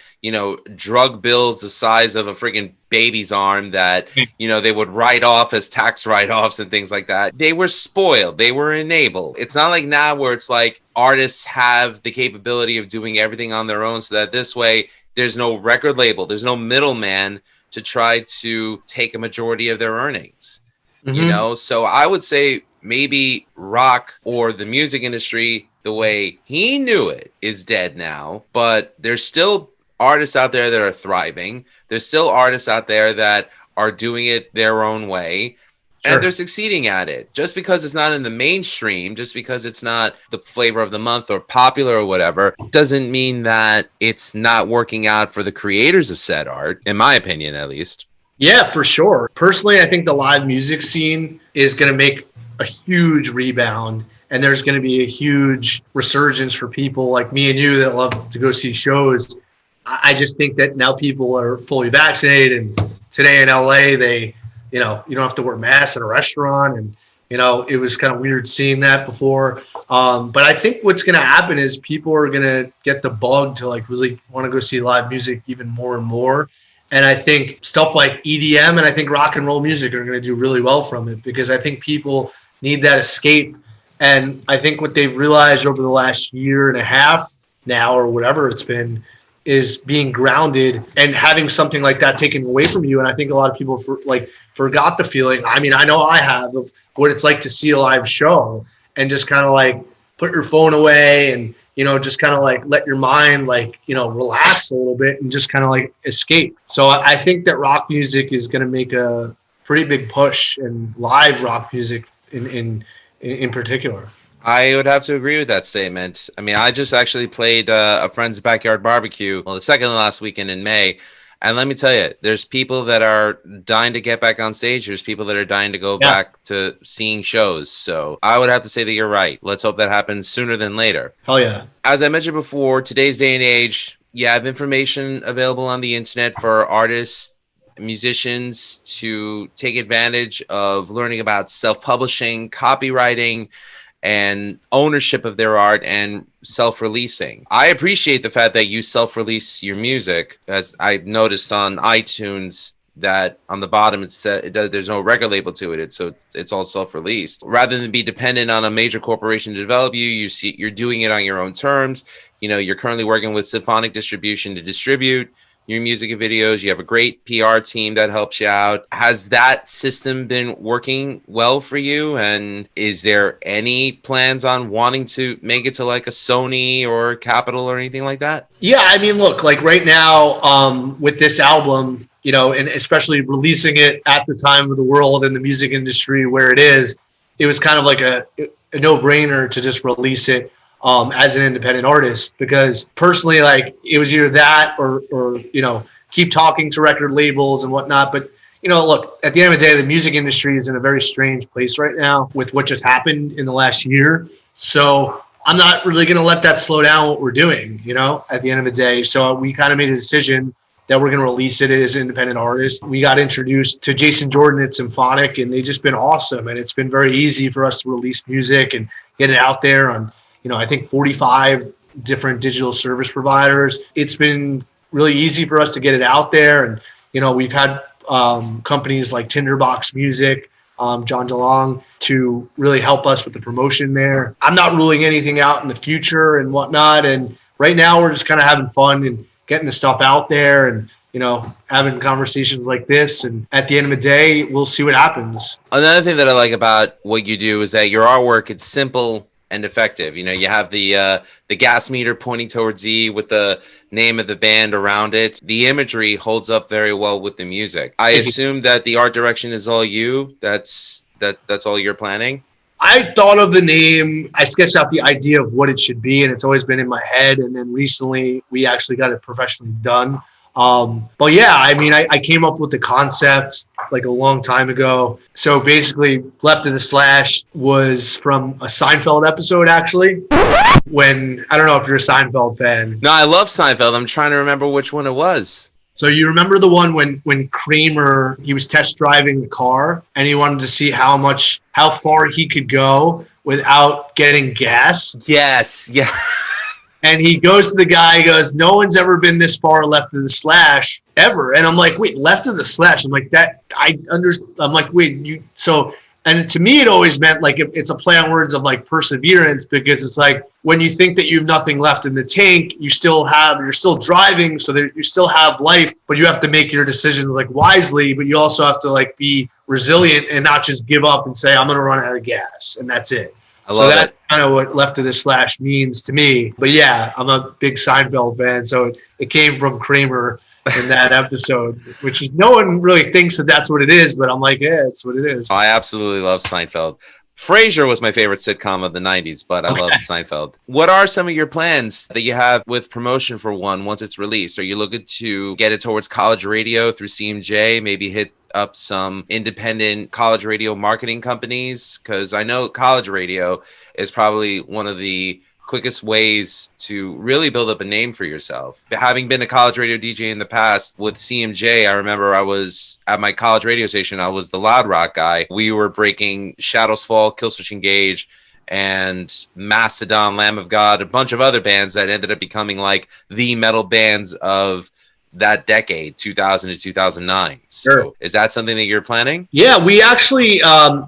drug bills the size of a freaking baby's arm that, they would write off as tax write-offs and things like that. They were spoiled. They were enabled. It's not like now where it's like artists have the capability of doing everything on their own, so that this way there's no record label, there's no middleman to try to take a majority of their earnings. So I would say maybe rock or the music industry, the way he knew it, is dead now, but there's still artists out there that are thriving. There's still artists out there that are doing it their own way. Sure. And they're succeeding at it. Just because it's not in the mainstream, just because it's not the flavor of the month or popular or whatever, doesn't mean that it's not working out for the creators of said art, in my opinion, at least. Yeah, for sure. Personally, I think the live music scene is going to make a huge rebound, and there's going to be a huge resurgence for people like me and you that love to go see shows. I just think that now people are fully vaccinated, and today in LA, you don't have to wear masks in a restaurant. And, it was kind of weird seeing that before. But I think what's going to happen is people are going to get the bug to like really want to go see live music even more and more. And I think stuff like EDM and I think rock and roll music are going to do really well from it, because I think people need that escape. And I think what they've realized over the last year and a half now, or whatever it's been, is being grounded and having something like that taken away from you. And I think a lot of people forgot the feeling. I mean, I know I have, of what it's like to see a live show and just kind of like put your phone away and, just kind of like let your mind relax a little bit and just kind of like escape. So I think that rock music is going to make a pretty big push, and live rock music in particular. I would have to agree with that statement. I mean, I just actually played a friend's backyard barbecue, the second to last weekend in May. And let me tell you, there's people that are dying to get back on stage. There's people that are dying to go back to seeing shows. So I would have to say that you're right. Let's hope that happens sooner than later. Hell yeah. As I mentioned before, today's day and age, you have information available on the internet for artists, musicians to take advantage of learning about self-publishing, copywriting, and ownership of their art and self-releasing. I appreciate the fact that you self-release your music, as I noticed on iTunes that on the bottom there's no record label to it. It's all self-released. Rather than be dependent on a major corporation to develop you're doing it on your own terms. You're currently working with Symphonic Distribution to distribute your music and videos. You have a great PR team that helps you out. Has that system been working well for you? And is there any plans on wanting to make it to like a Sony or Capitol or anything like that? Yeah, I mean, look, like right now with this album, and especially releasing it at the time of the world and the music industry where it is, it was kind of like a no-brainer to just release it as an independent artist, because personally, like, it was either that or keep talking to record labels and whatnot. But look, at the end of the day, the music industry is in a very strange place right now with what just happened in the last year. So I'm not really going to let that slow down what we're doing, at the end of the day. So we kind of made a decision that we're going to release it as an independent artist. We got introduced to Jason Jordan at Symphonic, and they've just been awesome. And it's been very easy for us to release music and get it out there on I think 45 different digital service providers. It's been really easy for us to get it out there. And, we've had companies like Tinderbox Music, John DeLong, to really help us with the promotion there. I'm not ruling anything out in the future and whatnot. And right now we're just kind of having fun and getting the stuff out there. And, having conversations like this. And at the end of the day, we'll see what happens. Another thing that I like about what you do is that your artwork, it's simple and effective. You have the gas meter pointing towards E with the name of the band around it. The imagery holds up very well with the music. I assume that the art direction is all you. That's all you're planning. I thought of the name. I sketched out the idea of what it should be, and it's always been in my head. And then recently, we actually got it professionally done. But yeah, I mean, I came up with the concept like a long time ago. So basically, Left of the Slash was from a Seinfeld episode, actually. When, I don't know if you're a Seinfeld fan. No, I love Seinfeld. I'm trying to remember which one it was. So you remember the one when Kramer, he was test driving the car and he wanted to see how far he could go without getting gas? Yes, yeah. And he goes to the guy, he goes, no one's ever been this far left of the slash ever. And I'm like, wait, left of the slash? I'm like, I'm like, wait, and to me, it always meant like it's a play on words of like perseverance, because it's like when you think that you have nothing left in the tank, you're still driving, so that you still have life, but you have to make your decisions like wisely, but you also have to like be resilient and not just give up and say, I'm going to run out of gas and that's it. So that's kind of what Left of the Slash means to me. But yeah, I'm a big Seinfeld fan, so it came from Kramer in that episode, which is, no one really thinks that that's what it is, but I'm like, yeah, it's what it is. I absolutely love Seinfeld. Frasier was my favorite sitcom of the 90s, but I love Seinfeld. What are some of your plans that you have with promotion for one once it's released? Are you looking to get it towards college radio through CMJ, maybe hit up some independent college radio marketing companies? Because I know college radio is probably one of the quickest ways to really build up a name for yourself. Having been a college radio DJ in the past with CMJ, I remember I was at my college radio station. I was the loud rock guy. We were breaking Shadows Fall, Killswitch Engage, and Mastodon, Lamb of God, a bunch of other bands that ended up becoming like the metal bands of that decade, 2000 to 2009. So sure. Is that something that you're planning? Yeah, we actually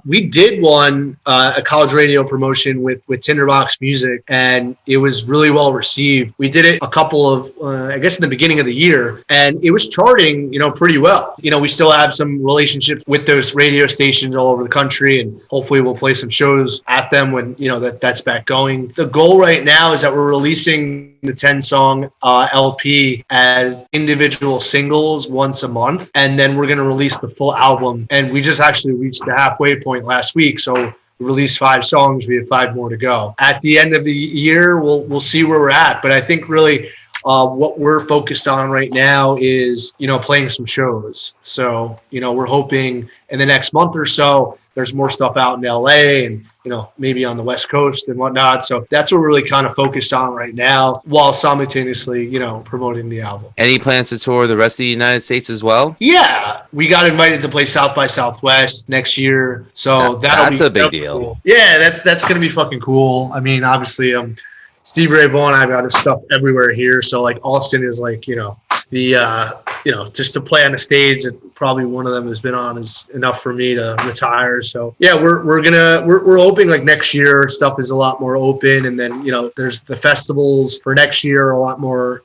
we did a college radio promotion with Tinderbox Music, and it was really well received. We did it a couple of I guess in the beginning of the year, and it was charting pretty well. We still have some relationships with those radio stations all over the country, and hopefully we'll play some shows at them when that's back going. The goal right now is that we're releasing the 10-song LP as individual singles once a month, and then we're going to release the full album. And we just actually reached the halfway point last week, so we released 5 songs. We have 5 more to go. At the end of the year, we'll see where we're at. But I think really what we're focused on right now is playing some shows. So we're hoping in the next month or so there's more stuff out in LA and maybe on the West Coast and whatnot. So that's what we're really kind of focused on right now, while simultaneously promoting the album. Any plans to tour the rest of the United States as well? Yeah, we got invited to play South by Southwest next year, so that's a big deal. Cool. Yeah, that's gonna be fucking cool. I mean, obviously Stevie Ray Vaughan, I've got his stuff everywhere here, so like Austin is like just to play on the stage that probably one of them has been on is enough for me to retire. So yeah, we're hoping like next year stuff is a lot more open, and then there's the festivals for next year are a lot more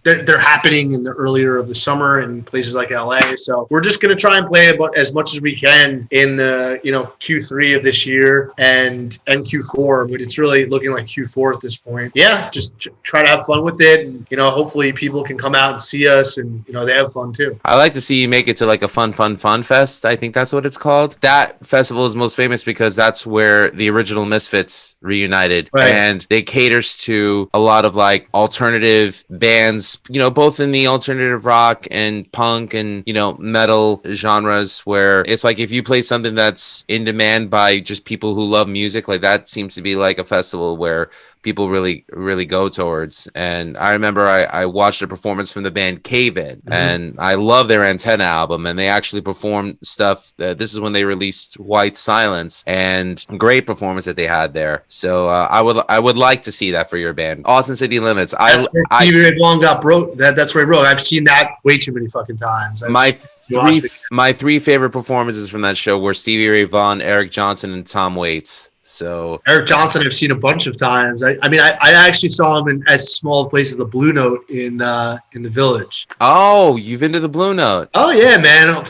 they're happening in the earlier of the summer in places like LA. So we're just gonna try and play about as much as we can in the Q3 of this year and Q4, but it's really looking like Q4 at this point. Yeah, just try to have fun with it, and hopefully people can come out and see us, and they have fun too. I like to see you make it to like a fun fest. I think that's what it's called. That festival is most famous because that's where the original Misfits reunited, right. And it caters to a lot of like alternative bands, both in the alternative rock and punk and metal genres, where it's like if you play something that's in demand by just people who love music, like that seems to be like a festival where people really go towards. And I remember I watched a performance from the band Cave In, and I love their Antenna album, and they actually performed stuff. This is when they released White Silence, and great performance that they had there. So I would like to see that for your band, Austin City Limits. Stevie Ray Vaughan got broke. That's where he broke. I've seen that way too many fucking times. My 3 favorite performances from that show were Stevie Ray Vaughan, Eric Johnson, and Tom Waits. So Eric Johnson, I've seen a bunch of times. I actually saw him in as small a place as the Blue Note in the Village. oh, you've been to the Blue Note. Oh yeah, man!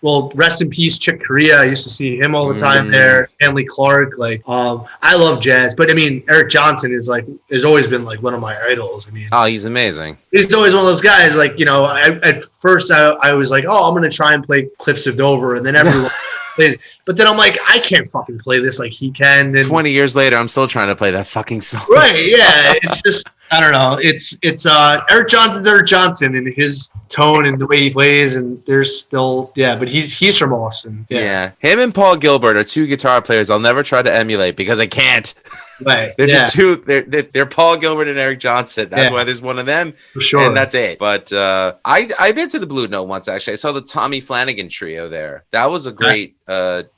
Well, rest in peace, Chick Corea. I used to see him all the time there. Stanley Clark, I love jazz, but I mean, Eric Johnson has always been like one of my idols. I mean, Oh, he's amazing. he's always one of those guys. At first I was like, oh, I'm gonna try and play Cliffs of Dover, and then everyone played. But then I'm like, I can't fucking play this like he can. And 20 years later, I'm still trying to play that fucking song. right, yeah, it's just I don't know. It's Eric Johnson's Eric Johnson and his tone and the way he plays, and there's still but he's from Austin. Yeah. Him and Paul Gilbert are two guitar players I'll never try to emulate because I can't. Right. They're just two. They're Paul Gilbert and Eric Johnson. That's why there's one of them. For sure. And that's it. But I've been to the Blue Note once, actually. I saw the Tommy Flanagan trio there. That was a great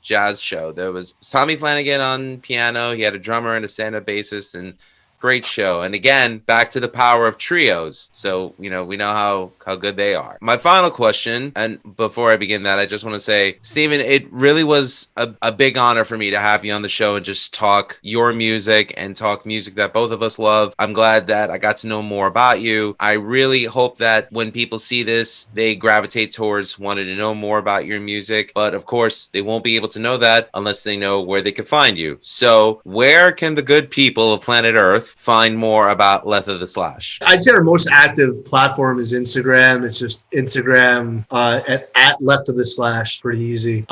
jazz show. There was Tommy Flanagan on piano. He had a drummer and a stand-up bassist, and great show. And again, back to the power of trios. So, we know how good they are. My final question, and before I begin that, I just want to say, Stephen, it really was a big honor for me to have you on the show and just talk your music and talk music that both of us love. I'm glad that I got to know more about you. I really hope that when people see this, they gravitate towards wanting to know more about your music. But of course, they won't be able to know that unless they know where they can find you. So where can the good people of planet Earth find more about Left of the Slash? I'd say our most active platform is Instagram. It's just Instagram at Left of the Slash. Pretty easy.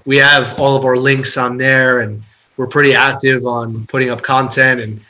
We have all of our links on there, and we're pretty active on putting up content and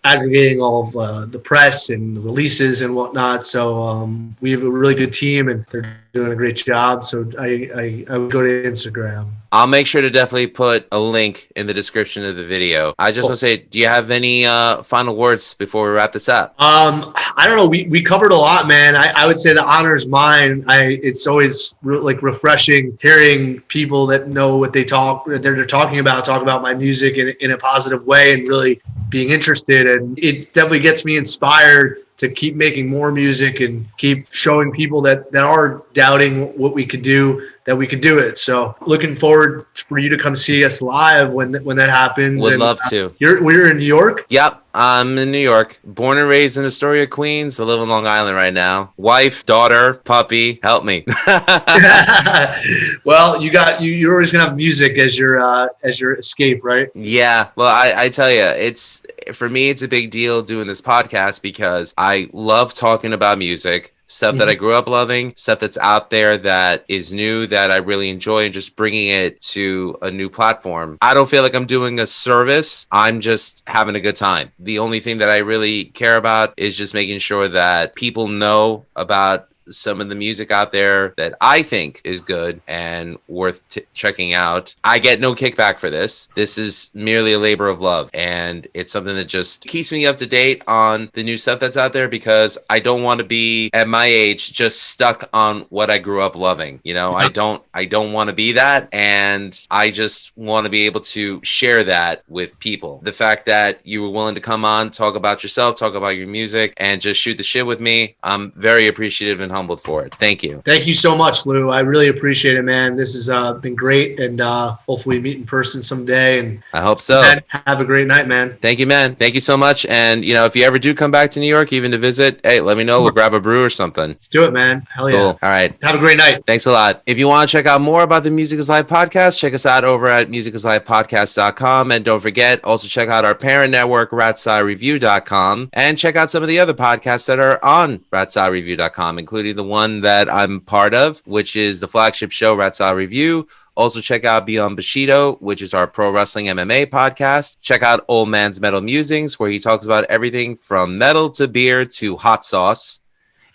aggregating all of the press and the releases and whatnot. So we have a really good team, and they're doing a great job. So I would go to Instagram. I'll make sure to definitely put a link in the description of the video. I just want to say, do you have any final words before we wrap this up? I don't know. We covered a lot, man. I would say the honor's mine. It's always refreshing hearing people that know what they're talking about talk about my music in a positive way and really being interested. And it definitely gets me inspired to keep making more music and keep showing people that are doubting what we could do, that we could do it. So looking forward for you to come see us live when that happens. Would love to. We're in New York? Yep. I'm in New York. Born and raised in Astoria, Queens. I live in Long Island right now. Wife, daughter, puppy. Help me. Well, you're always gonna have music as your escape, right? Yeah. Well, I tell you, for me, it's a big deal doing this podcast because I love talking about music. Stuff that I grew up loving, stuff that's out there that is new that I really enjoy, and just bringing it to a new platform. I don't feel like I'm doing a service. I'm just having a good time. The only thing that I really care about is just making sure that people know about some of the music out there that I think is good and worth checking out. I get no kickback for this. This is merely a labor of love, and it's something that just keeps me up to date on the new stuff that's out there, because I don't want to be at my age just stuck on what I grew up loving. I don't want to be that, and I just want to be able to share that with people. The fact that you were willing to come on, talk about yourself, talk about your music, and just shoot the shit with me, I'm very appreciative and humbled for it. Thank you. Thank you so much, Lou. I really appreciate it, man. This has been great, and hopefully meet in person someday. And I hope so. Have a great night, man. Thank you, man. Thank you so much. And if you ever do come back to New York, even to visit, hey, let me know. We'll grab a brew or something. Let's do it, man. Hell yeah. Cool. All right. Have a great night. Thanks a lot. If you want to check out more about the Music is Live podcast, check us out over at musicislivepodcast.com. And don't forget, also check out our parent network, ratsireview.com, and check out some of the other podcasts that are on ratsireview.com, including the one that I'm part of, which is the flagship show, Rat's Eye Review. Also check out Beyond Bushido, which is our pro wrestling MMA podcast. Check out Old Man's Metal Musings, where he talks about everything from metal to beer to hot sauce.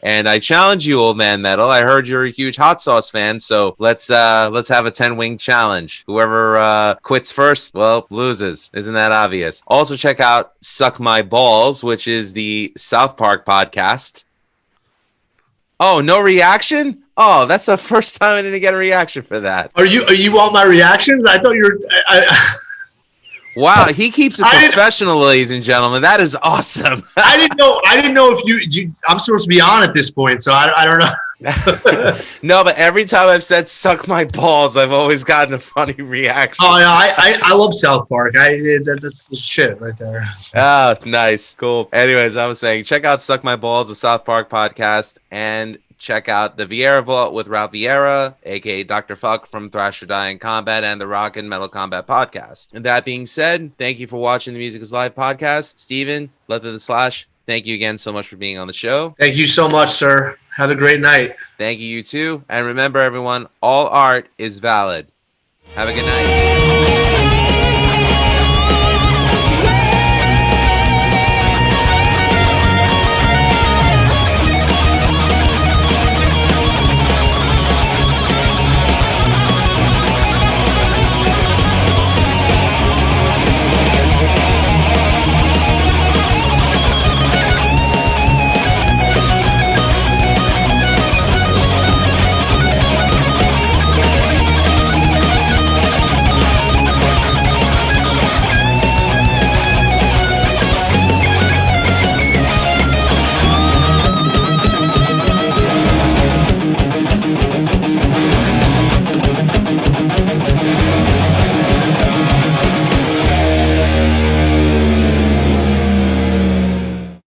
And I challenge you, Old Man Metal. I heard you're a huge hot sauce fan, so let's have a 10-wing challenge. Whoever quits first, well, loses. Isn't that obvious? Also check out Suck My Balls, which is the South Park podcast. Oh, no reaction? Oh, that's the first time I didn't get a reaction for that. Are you want my reactions? I thought you were. Wow, he keeps it professional, ladies and gentlemen. That is awesome. I didn't know if you. I'm supposed to be on at this point, so I don't know. No, but every time I've said "suck my balls," I've always gotten a funny reaction. Oh, yeah, I love South Park. That's the shit right there. Ah, nice, cool. Anyways, I was saying, check out "Suck My Balls," the South Park podcast, and check out the Vieira Vault with Ralph Vieira, aka Dr. Fuck from Thrash or Die in Combat, and the Rock and Metal Combat podcast. And that being said, thank you for watching the Music is Live podcast. Steven, Left of the Slash, thank you again so much for being on the show. Thank you so much, sir. Have a great night. Thank you, you too. And remember, everyone, all art is valid. Have a good night.